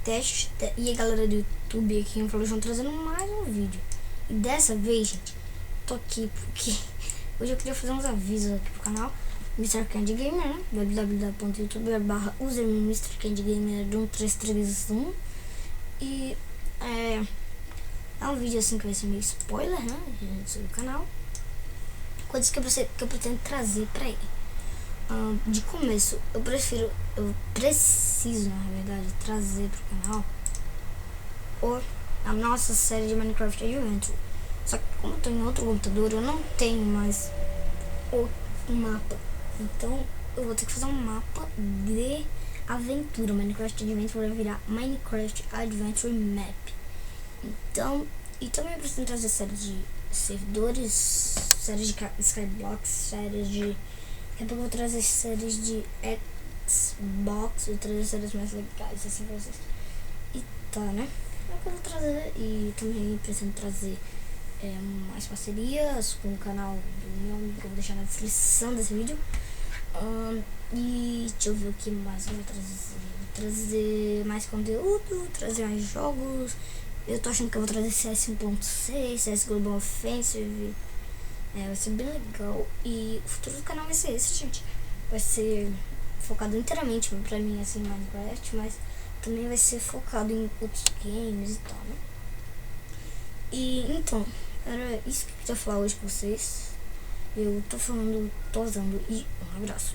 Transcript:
teste. E a galera do YouTube aqui em Floresta trazendo mais um vídeo. E dessa vez, gente, tô aqui porque hoje eu queria fazer uns avisos aqui pro canal Mr. Candy Gamer, né? www.youtube.com/user-MrCandyGamer 1331. E é um vídeo assim que vai ser meio spoiler, né? Sobre o canal. Coisas que eu pretendo trazer pra ele. De começo, eu preciso, na verdade, trazer pro canal a nossa série de Minecraft Adventure. Só que como eu tô em outro computador, eu não tenho mais o mapa. Então eu vou ter que fazer um mapa de aventura. Minecraft Adventure vai virar Minecraft Adventure Map. Então, e também eu preciso trazer séries de servidores, séries de Skyblocks, séries de... Daqui a pouco eu vou trazer séries de Xbox, vou trazer séries mais legais assim pra vocês. E tá, né? É o que eu vou trazer. E também pretendo trazer mais parcerias com o canal do meu amigo, que eu vou deixar na descrição desse vídeo. E deixa eu ver o que mais eu vou trazer. Vou trazer mais conteúdo, trazer mais jogos. Eu tô achando que eu vou trazer CS 1.6, CS Global Offensive. Vai ser bem legal. E o futuro do canal vai ser esse, gente. Vai ser focado inteiramente pra mim, assim, em Minecraft, mas também vai ser focado em outros games e tal, né? E então, era isso que eu queria falar hoje com vocês. Eu tô falando, tô usando, e um abraço.